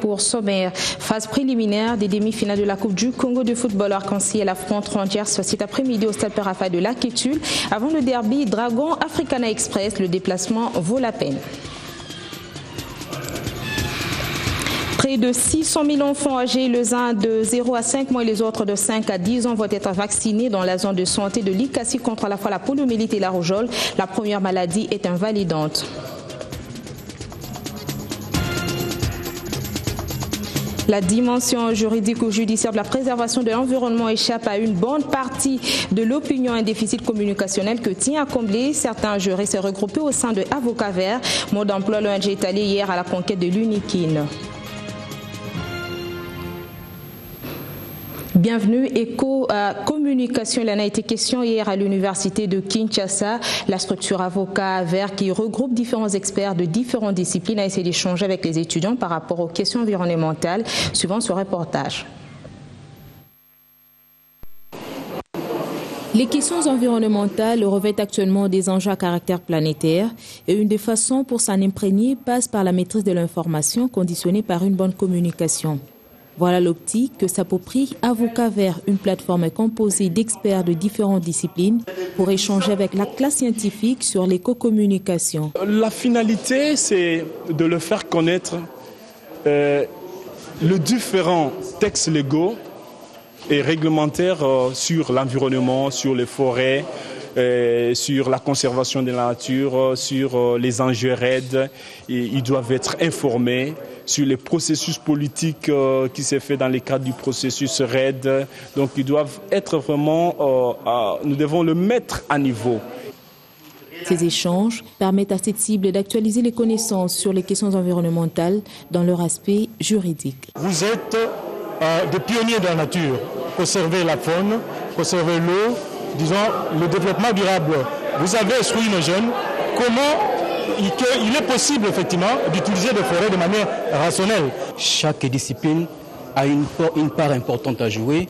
Pour sommaire, phase préliminaire des demi-finales de la Coupe du Congo de football arc-en-ciel affronte Rangers cet après-midi au stade Perafa de Lakétul. Avant le derby Dragon Africana Express, le déplacement vaut la peine. Près de 600 000 enfants âgés, les uns de 0 à 5 mois et les autres de 5 à 10 ans vont être vaccinés dans la zone de santé de l'Ikassi contre à la fois la poliomyélite et la rougeole. La première maladie est invalidante. La dimension juridique ou judiciaire de la préservation de l'environnement échappe à une bonne partie de l'opinion. Un déficit communicationnel que tient à combler. Certains jurés s'est regroupés au sein de Avocats Verts. Mode d'emploi, l'ONG est allé hier à la conquête de l'Unikin. Bienvenue. Éco-communication, il en a été question hier à l'université de Kinshasa. La structure Avocats Verts qui regroupe différents experts de différentes disciplines a essayé d'échanger avec les étudiants par rapport aux questions environnementales. Suivant ce reportage. Les questions environnementales revêtent actuellement des enjeux à caractère planétaire et une des façons pour s'en imprégner passe par la maîtrise de l'information conditionnée par une bonne communication. Voilà l'optique que s'approprie Avocats Verts, une plateforme composée d'experts de différentes disciplines pour échanger avec la classe scientifique sur l'éco-communication. La finalité, c'est de le faire connaître les différents textes légaux et réglementaires sur l'environnement, sur les forêts, sur la conservation de la nature, sur les enjeux RED. Ils doivent être informés sur les processus politiques qui s'est fait dans le cadre du processus RED. Donc ils doivent être vraiment, nous devons le mettre à niveau. Ces échanges permettent à cette cible d'actualiser les connaissances sur les questions environnementales dans leur aspect juridique. Vous êtes des pionniers de la nature. Conserver la faune, conserver l'eau, disons le développement durable. Vous avez instruit nos jeunes comment il est possible effectivement d'utiliser des forêts de manière rationnelle. Chaque discipline a une part importante à jouer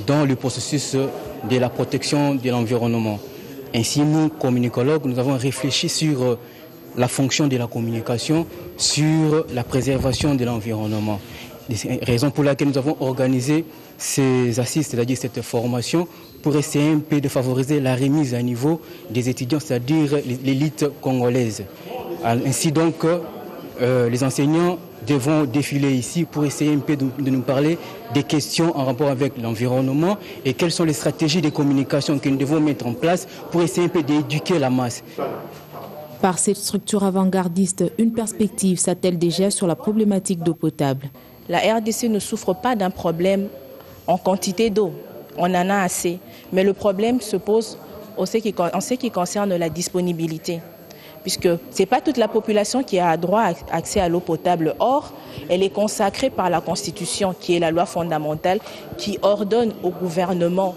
dans le processus de la protection de l'environnement. Ainsi, nous, communicologues, nous avons réfléchi sur la fonction de la communication, sur la préservation de l'environnement. Raison pour laquelle nous avons organisé ces assises, c'est-à-dire cette formation, pour essayer un peu de favoriser la remise à niveau des étudiants, c'est-à-dire l'élite congolaise. Ainsi donc, les enseignants devront défiler ici pour essayer un peu de nous parler des questions en rapport avec l'environnement et quelles sont les stratégies de communication que nous devons mettre en place pour essayer un peu d'éduquer la masse. Par cette structure avant-gardiste, une perspective s'attelle déjà sur la problématique d'eau potable. La RDC ne souffre pas d'un problème en quantité d'eau. On en a assez. Mais le problème se pose en ce qui concerne la disponibilité. Puisque ce n'est pas toute la population qui a droit à accès à l'eau potable. Or, elle est consacrée par la Constitution, qui est la loi fondamentale, qui ordonne au gouvernement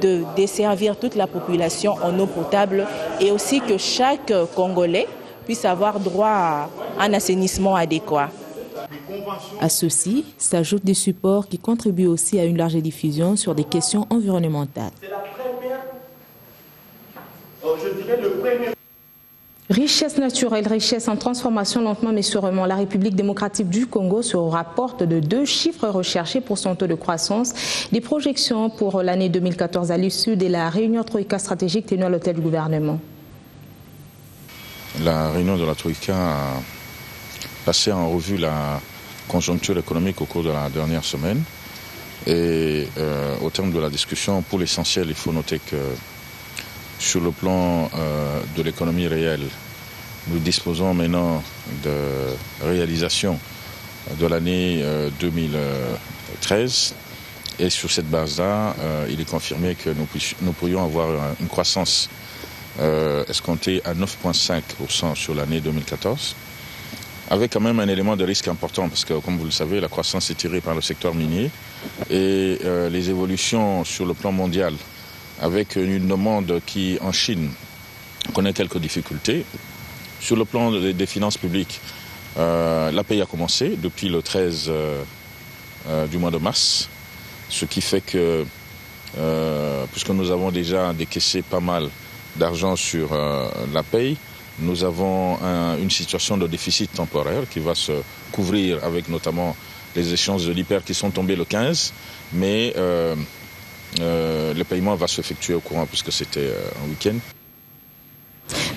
de desservir toute la population en eau potable et aussi que chaque Congolais puisse avoir droit à un assainissement adéquat. À ceci s'ajoutent des supports qui contribuent aussi à une large diffusion sur des questions environnementales. Richesse naturelle, richesse en transformation lentement mais sûrement. La République démocratique du Congo se rapporte de 2 chiffres recherchés pour son taux de croissance. Des projections pour l'année 2014 à l'issue de la réunion Troïka stratégique tenue à l'hôtel du gouvernement. La réunion de la Troïka a passé en revue la conjoncture économique au cours de la dernière semaine. Et au terme de la discussion, pour l'essentiel, il faut noter que sur le plan de l'économie réelle, nous disposons maintenant de réalisation de l'année 2013. Et sur cette base-là, il est confirmé que nous pourrions avoir une croissance escomptée à 9,5% sur l'année 2014. Avec quand même un élément de risque important, parce que comme vous le savez, la croissance est tirée par le secteur minier et les évolutions sur le plan mondial, avec une demande qui, en Chine, connaît quelques difficultés. Sur le plan des finances publiques, l'API a commencé depuis le 13 du mois de mars, ce qui fait que, puisque nous avons déjà décaissé pas mal d'argent sur l'API, nous avons une situation de déficit temporaire qui va se couvrir avec notamment les échéances de l'hyper qui sont tombées le 15, mais le paiement va s'effectuer au courant puisque c'était un week-end.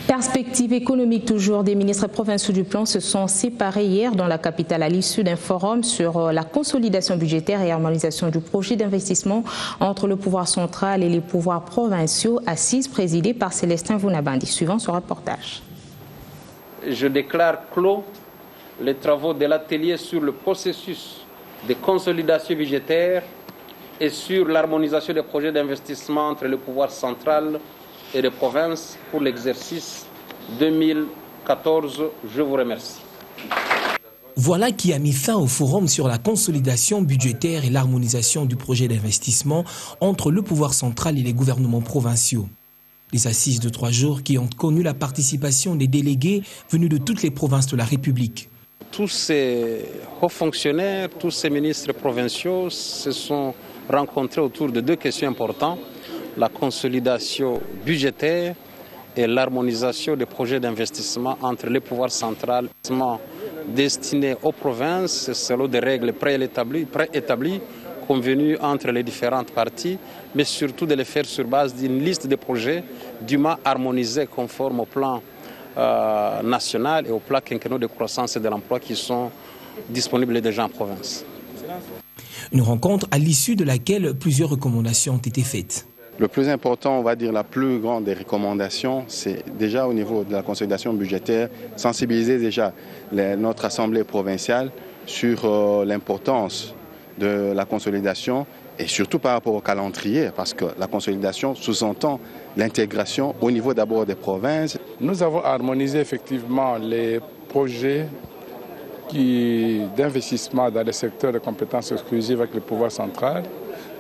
Perspective économique toujours, des ministres provinciaux du plan se sont séparés hier dans la capitale à l'issue d'un forum sur la consolidation budgétaire et harmonisation du projet d'investissement entre le pouvoir central et les pouvoirs provinciaux, assise présidée par Célestin Vounabandi. Suivant ce reportage. Je déclare clos les travaux de l'atelier sur le processus de consolidation budgétaire et sur l'harmonisation des projets d'investissement entre le pouvoir central et les provinces pour l'exercice 2014. Je vous remercie. Voilà qui a mis fin au forum sur la consolidation budgétaire et l'harmonisation du projet d'investissement entre le pouvoir central et les gouvernements provinciaux. Les assises de 3 jours qui ont connu la participation des délégués venus de toutes les provinces de la République. Tous ces hauts fonctionnaires, tous ces ministres provinciaux se sont rencontrés autour de 2 questions importantes. La consolidation budgétaire et l'harmonisation des projets d'investissement entre les pouvoirs centraux destinés aux provinces selon des règles préétablies convenues entre les différentes parties, mais surtout de les faire sur base d'une liste de projets dûment harmonisés conformes au plan national et au plan quinquennal de croissance et de l'emploi qui sont disponibles déjà en province. Une rencontre à l'issue de laquelle plusieurs recommandations ont été faites. Le plus important, on va dire la plus grande des recommandations, c'est déjà au niveau de la consolidation budgétaire, sensibiliser déjà notre Assemblée provinciale sur l'importance de la consolidation et surtout par rapport au calendrier, parce que la consolidation sous-entend l'intégration au niveau d'abord des provinces. Nous avons harmonisé effectivement les projets d'investissement dans les secteurs de compétences exclusives avec le pouvoir central.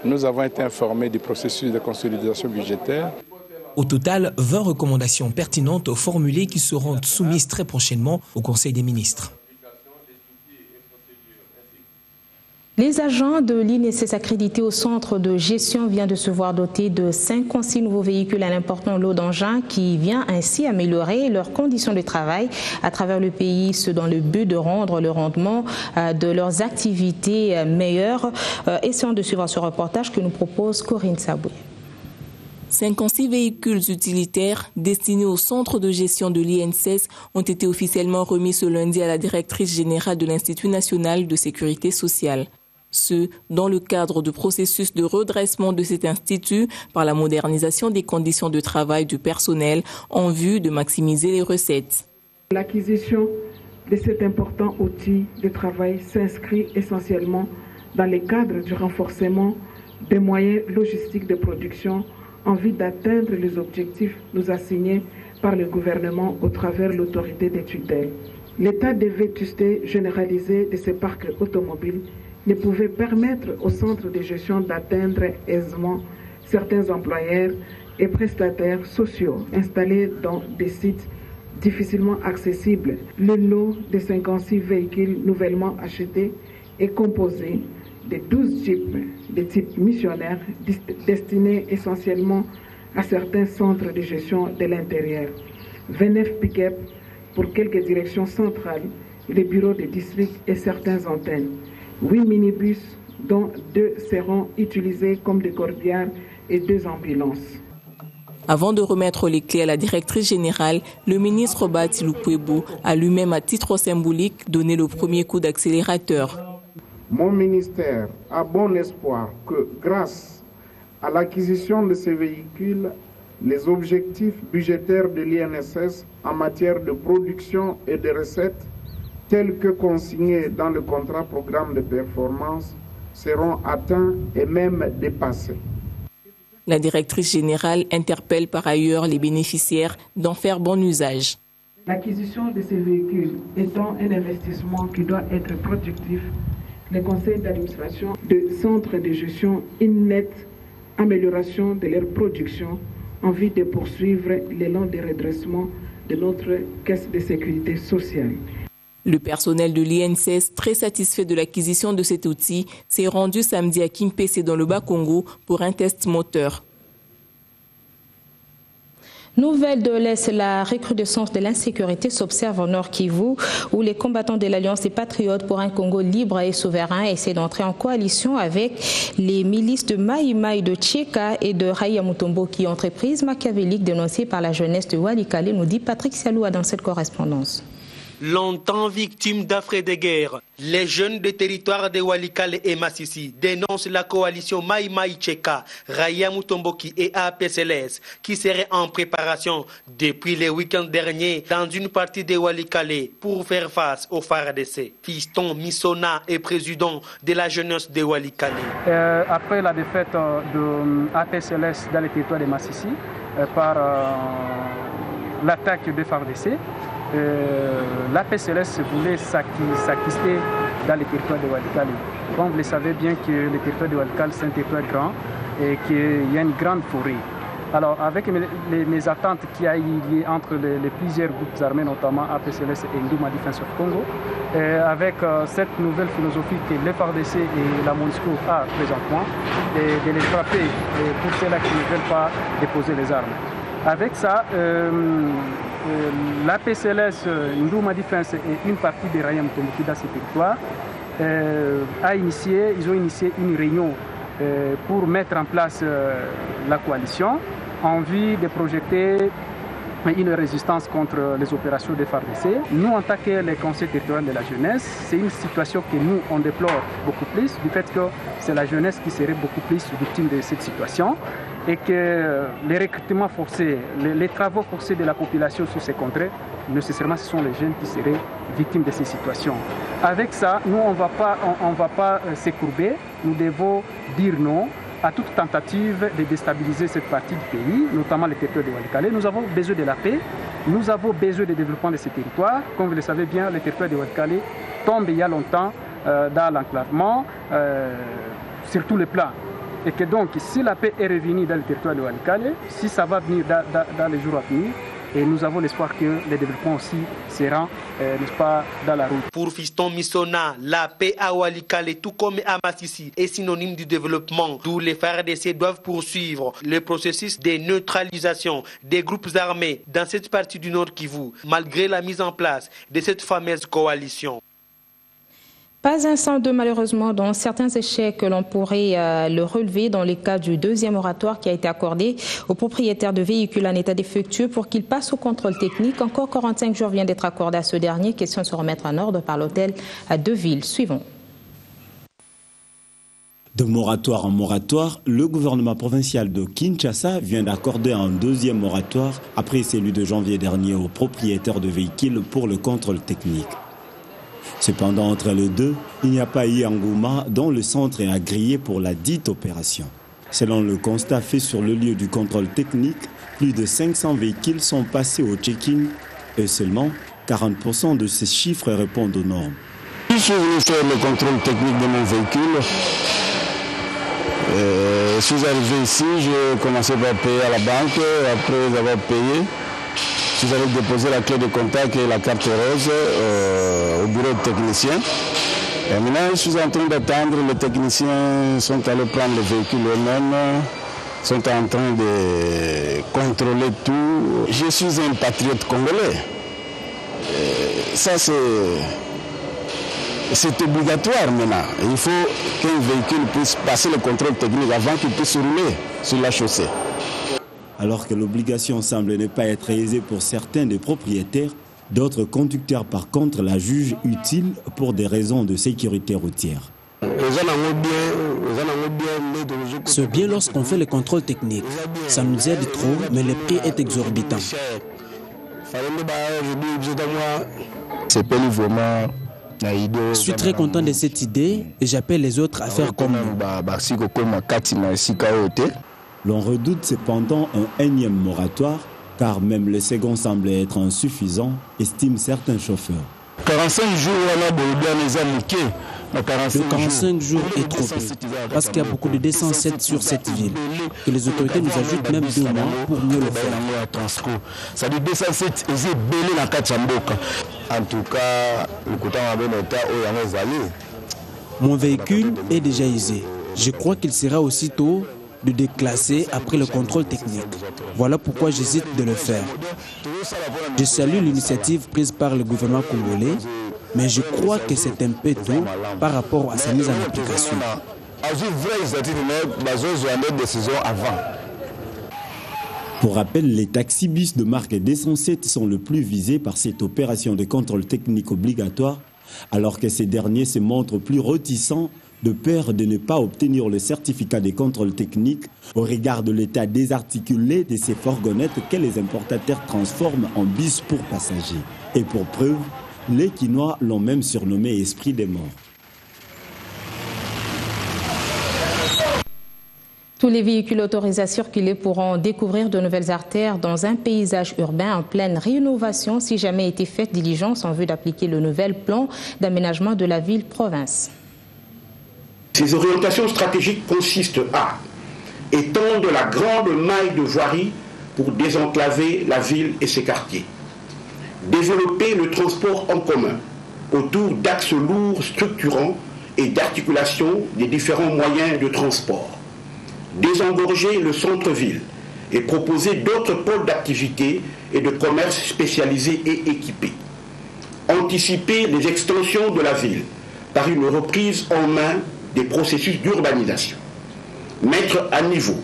Nous avons été informés du processus de consolidation budgétaire. Au total, 20 recommandations pertinentes formulées qui seront soumises très prochainement au Conseil des ministres. Les agents de l'INSS accrédités au centre de gestion viennent de se voir dotés de 56 nouveaux véhicules à un important lot d'engins qui vient ainsi améliorer leurs conditions de travail à travers le pays, ce dans le but de rendre le rendement de leurs activités meilleur. Essayons de suivre ce reportage que nous propose Corinne Saboué. 56 véhicules utilitaires destinés au centre de gestion de l'INSS ont été officiellement remis ce lundi à la directrice générale de l'Institut national de sécurité sociale. Ce, dans le cadre du processus de redressement de cet institut par la modernisation des conditions de travail du personnel en vue de maximiser les recettes. L'acquisition de cet important outil de travail s'inscrit essentiellement dans le cadre du renforcement des moyens logistiques de production en vue d'atteindre les objectifs nous assignés par le gouvernement au travers de l'autorité des tutelles. L'état de vétusté généralisé de ces parcs automobiles ne pouvait permettre au centre de gestion d'atteindre aisément certains employeurs et prestataires sociaux installés dans des sites difficilement accessibles. Le lot de 56 véhicules nouvellement achetés est composé de 12 jeeps de type missionnaire destinés essentiellement à certains centres de gestion de l'intérieur, 29 pick-up pour quelques directions centrales, les bureaux de district et certaines antennes, 8 minibus dont 2 seront utilisés comme des corbières et 2 ambulances. Avant de remettre les clés à la directrice générale, le ministre Bati Lukwebo a lui-même à titre symbolique donné le premier coup d'accélérateur. Mon ministère a bon espoir que grâce à l'acquisition de ces véhicules, les objectifs budgétaires de l'INSS en matière de production et de recettes tels que consignés dans le contrat programme de performance seront atteints et même dépassés. La directrice générale interpelle par ailleurs les bénéficiaires d'en faire bon usage. L'acquisition de ces véhicules étant un investissement qui doit être productif, le conseil d'administration de centres de gestion une nette amélioration de leur production en vue de poursuivre l'élan de redressement de notre caisse de sécurité sociale. Le personnel de l'INSS, très satisfait de l'acquisition de cet outil, s'est rendu samedi à Kimpese dans le Bas-Congo pour un test moteur. Nouvelle de l'Est, la recrudescence de l'insécurité s'observe au Nord Kivu, où les combattants de l'Alliance des Patriotes pour un Congo libre et souverain essaient d'entrer en coalition avec les milices de Mai Mai de Tcheka et de Raïa Mutomboki, entreprise machiavélique dénoncée par la jeunesse de Walikale, nous dit Patrick Sialoua dans cette correspondance. Longtemps victimes d'affres de guerre, les jeunes des territoires de Walikale et Massissi dénoncent la coalition Mai Mai Tcheka, Raïa Mutomboki et APCLS qui serait en préparation depuis le week-end dernier dans une partie de Walikale pour faire face au FARDC. Fiston Misona est président de la jeunesse de Walikale. Après la défaite de APCLS dans les territoires de Massissi par l'attaque des FARDC, l'APCLS voulait s'acquister dans les territoires de Walikale. Comme vous le savez bien que le territoire de Walikale c'est un territoire grand et qu'il y a une grande forêt. Alors avec mes attentes qu'il y a liées entre les plusieurs groupes armés, notamment APCLS et Ndouma Defense of Congo, avec cette nouvelle philosophie que le FARDC et la MONUSCO a présentement, de les frapper pour ceux-là qui ne veulent pas déposer les armes. Avec ça, l'APCLS, Ndouma Defense et une partie des Raïa Mutomboki dans ces territoires ils ont initié une réunion pour mettre en place la coalition en vue de projeter une résistance contre les opérations des FARDC. Nous, en tant que les conseils territoriaux de la jeunesse, c'est une situation que nous, on déplore beaucoup plus, du fait que c'est la jeunesse qui serait beaucoup plus victime de cette situation et que les recrutements forcés, les travaux forcés de la population sur ces contrées, nécessairement ce sont les jeunes qui seraient victimes de ces situations. Avec ça, nous, on ne va pas s'écourber, nous devons dire non à toute tentative de déstabiliser cette partie du pays, notamment les territoires de Walikale. Nous avons besoin de la paix, nous avons besoin de développement de ces territoires. Comme vous le savez bien, les territoires de Walikale tombent il y a longtemps dans l'enclavement, sur tous les plans. Et que donc, si la paix est revenue dans le territoire de Walikale, si ça va venir dans les jours à venir, et nous avons l'espoir que le développement aussi sera, n'est-ce pas, dans la route. Pour Fiston Misona, la paix à Walikale, tout comme à Massissi, est synonyme du développement, d'où les FARDC doivent poursuivre le processus de neutralisation des groupes armés dans cette partie du Nord Kivu, malgré la mise en place de cette fameuse coalition. Pas un sans deux, malheureusement, dans certains échecs que l'on pourrait le relever dans le cas du deuxième moratoire qui a été accordé aux propriétaires de véhicules en état défectueux pour qu'ils passent au contrôle technique. Encore 45 jours viennent d'être accordés à ce dernier. Question de se remettre en ordre par l'hôtel à Deville. Suivons. De moratoire en moratoire, le gouvernement provincial de Kinshasa vient d'accorder un deuxième moratoire après celui de janvier dernier aux propriétaires de véhicules pour le contrôle technique. Cependant, entre les deux, il n'y a pas eu engouement dont le centre est agréé pour la dite opération. Selon le constat fait sur le lieu du contrôle technique, plus de 500 véhicules sont passés au check-in et seulement 40% de ces chiffres répondent aux normes. Je suis venu faire le contrôle technique de mon véhicule. Je suis arrivé ici, j'ai commencé par payer à la banque. Après avoir payé, je suis allé déposer la clé de contact et la carte rose au bureau de technicien. Et maintenant, je suis en train d'attendre. Les techniciens sont allés prendre le véhicule eux-mêmes, sont en train de contrôler tout. Je suis un patriote congolais. Ça, c'est obligatoire maintenant. Il faut qu'un véhicule puisse passer le contrôle technique avant qu'il puisse rouler sur la chaussée. Alors que l'obligation semble ne pas être aisée pour certains des propriétaires, d'autres conducteurs par contre la jugent utile pour des raisons de sécurité routière. C'est bien lorsqu'on fait le contrôle technique. Ça nous aide trop, mais le prix est exorbitant. Je suis très content de cette idée et j'appelle les autres à faire comme nous. L'on redoute cependant un énième moratoire, car même le second semble être insuffisant, estiment certains chauffeurs. 45 jours, Le 45 jours est trop peu, parce qu'il y a beaucoup de 207 sur cette ville. Que les autorités nous ajoutent même 2 mois pour mieux le faire. Ça dit 207 et c'est belé la Kachamboka. En tout cas, le côté mon véhicule est déjà aisé. Je crois qu'il sera aussitôt de déclasser après le contrôle technique. Voilà pourquoi j'hésite de le faire. Je salue l'initiative prise par le gouvernement congolais, mais je crois que c'est un peu tôt par rapport à sa mise en application. Pour rappel, les taxibus de marque D107 sont le plus visés par cette opération de contrôle technique obligatoire, alors que ces derniers se montrent plus réticents de peur de ne pas obtenir le certificat de contrôle technique au regard de l'état désarticulé de ces fourgonnettes que les importateurs transforment en bus pour passagers. Et pour preuve, les Quinois l'ont même surnommé « esprit des morts ». Tous les véhicules autorisés à circuler pourront découvrir de nouvelles artères dans un paysage urbain en pleine rénovation si jamais été faite diligence en vue d'appliquer le nouvel plan d'aménagement de la ville-province. Ces orientations stratégiques consistent à étendre la grande maille de voirie pour désenclaver la ville et ses quartiers, développer le transport en commun autour d'axes lourds structurants et d'articulation des différents moyens de transport, désengorger le centre-ville et proposer d'autres pôles d'activité et de commerce spécialisés et équipés, anticiper les extensions de la ville par une reprise en main des processus d'urbanisation, mettre à niveau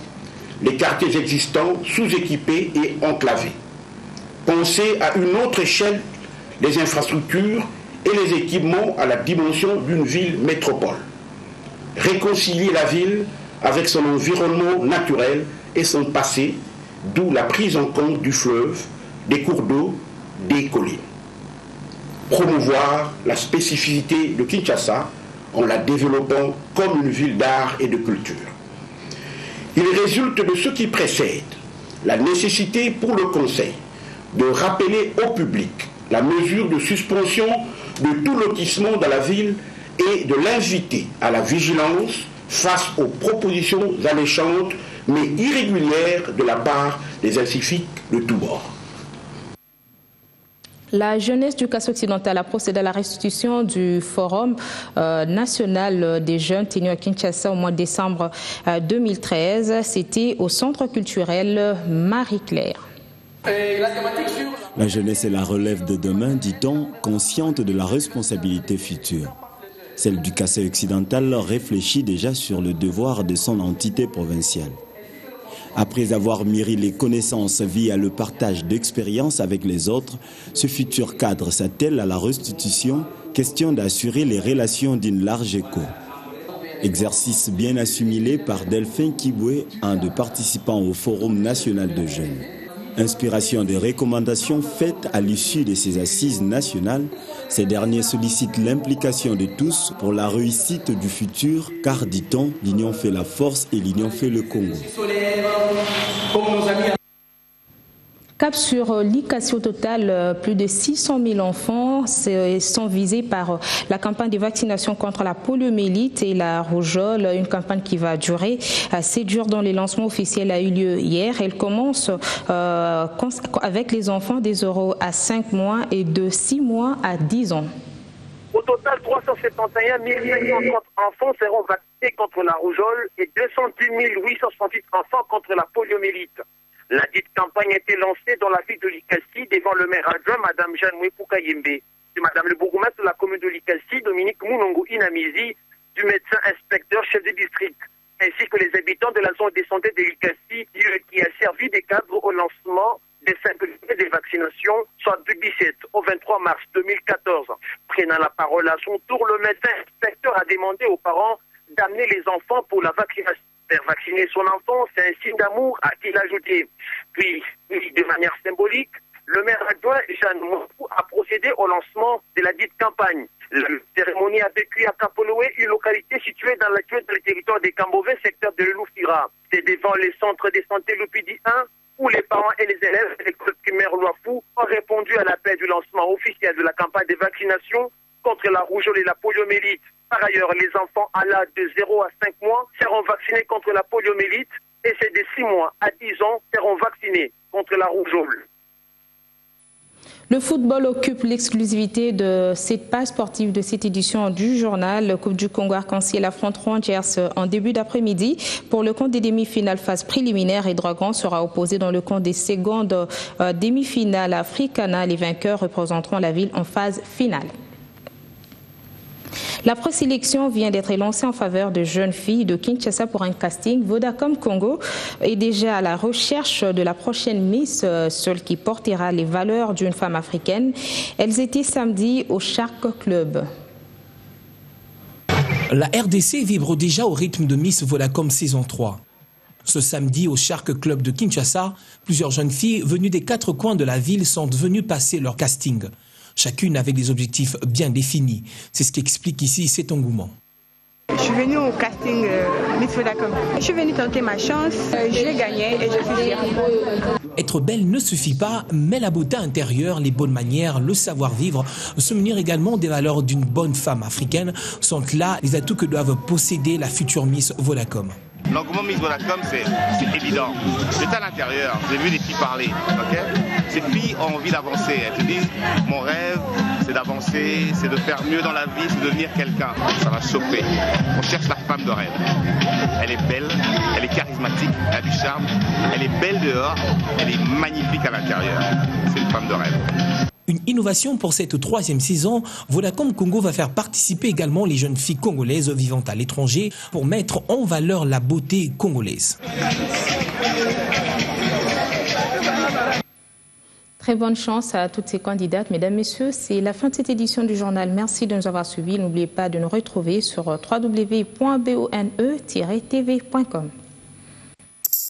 les quartiers existants sous-équipés et enclavés, penser à une autre échelle les infrastructures et les équipements à la dimension d'une ville métropole, réconcilier la ville avec son environnement naturel et son passé, d'où la prise en compte du fleuve, des cours d'eau, des collines. Promouvoir la spécificité de Kinshasa en la développant comme une ville d'art et de culture. Il résulte de ce qui précède la nécessité pour le Conseil de rappeler au public la mesure de suspension de tout lotissement dans la ville et de l'inviter à la vigilance face aux propositions alléchantes mais irrégulières de la part des scientifiques de tous bords. La jeunesse du Kassai occidental a procédé à la restitution du Forum national des jeunes tenu à Kinshasa au mois de décembre 2013. C'était au centre culturel Marie-Claire. La jeunesse est la relève de demain, dit-on, consciente de la responsabilité future. Celle du Kassai occidental réfléchit déjà sur le devoir de son entité provinciale. Après avoir mûri les connaissances via le partage d'expériences avec les autres, ce futur cadre s'attelle à la restitution, question d'assurer les relations d'une large écho. Exercice bien assimilé par Delphin Kibwe, un des participants au Forum national de jeunes. Inspiration des recommandations faites à l'issue de ces assises nationales, ces derniers sollicitent l'implication de tous pour la réussite du futur, car, dit-on, l'union fait la force et l'union fait le Congo. Cap sur l'ICASI, au total, plus de 600 000 enfants sont visés par la campagne de vaccination contre la poliomyélite et la rougeole, une campagne qui va durer 7 jours dont le lancement officiel a eu lieu hier. Elle commence avec les enfants des 0 à 5 mois et de 6 mois à 10 ans. Au total, 371 530 enfants seront vaccinés contre la rougeole et 210 868 enfants contre la poliomyélite. La dite campagne a été lancée dans la ville de l'Ikassi devant le maire adjoint, Mme Jeanne Mouepouka-Yembe, de Mme le bourgmestre de la commune de l'Ikassi, Dominique Mounongo Inamizi, du médecin inspecteur chef de district, ainsi que les habitants de la zone de santé de l'Ikassi qui a servi de cadre au lancement des 5 des vaccinations, soit du 17 au 23 mars 2014. Prenant la parole à son tour, le médecin inspecteur a demandé aux parents d'amener les enfants pour la vaccination. Faire vacciner son enfant, c'est un signe d'amour, a-t-il ajouté. Puis, de manière symbolique, le maire adjoint Jeanne Mouepou a procédé au lancement de la dite campagne. La cérémonie a vécu à Kapoloé, une localité située dans l'actuel territoire des Cambovais, secteur de l'Eloufira. C'est devant les centres de santé Lupidi 1 où les parents et les élèves de l'école primaire Loafou ont répondu à l'appel du lancement officiel de la campagne de vaccination contre la rougeole et la poliomyélite. Par ailleurs, les enfants à l'âge de 0 à 5 mois seront vaccinés contre la poliomyélite et ceux de 6 mois à 10 ans seront vaccinés contre la rougeole. Le football occupe l'exclusivité de cette page sportive de cette édition du journal. Le Coupe du Congo Arc-en-Ciel affronte Rangers en début d'après-midi. Pour le compte des demi-finales phase préliminaire, et Dragon sera opposé dans le compte des secondes demi-finales Africana. Les vainqueurs représenteront la ville en phase finale. La présélection vient d'être lancée en faveur de jeunes filles de Kinshasa pour un casting. Vodacom Congo est déjà à la recherche de la prochaine Miss, celle qui portera les valeurs d'une femme africaine. Elles étaient samedi au Shark Club. La RDC vibre déjà au rythme de Miss Vodacom saison 3. Ce samedi, au Shark Club de Kinshasa, plusieurs jeunes filles venues des 4 coins de la ville sont venues passer leur casting. Chacune avec des objectifs bien définis. C'est ce qu'explique ici cet engouement. Je suis venue au casting Miss Vodacom. Je suis venue tenter ma chance, j'ai gagné et je suis fière. Être belle ne suffit pas, mais la beauté intérieure, les bonnes manières, le savoir-vivre, se munir également des valeurs d'une bonne femme africaine sont là les atouts que doivent posséder la future Miss Vodacom. L'engouement Miss Vodacom, c'est évident. J'étais à l'intérieur, j'ai vu les filles parler. Okay, ces filles ont envie d'avancer. Elles te disent, mon rêve, c'est d'avancer, c'est de faire mieux dans la vie, c'est de devenir quelqu'un. Ça va chauffer. On cherche la femme de rêve. Elle est belle, elle est charismatique, elle a du charme, elle est belle dehors, elle est magnifique à l'intérieur. C'est une femme de rêve. Une innovation pour cette 3e saison, Vodacom Congo va faire participer également les jeunes filles congolaises vivant à l'étranger pour mettre en valeur la beauté congolaise. Très bonne chance à toutes ces candidates. Mesdames, Messieurs, c'est la fin de cette édition du journal. Merci de nous avoir suivis. N'oubliez pas de nous retrouver sur www.bone-tv.com.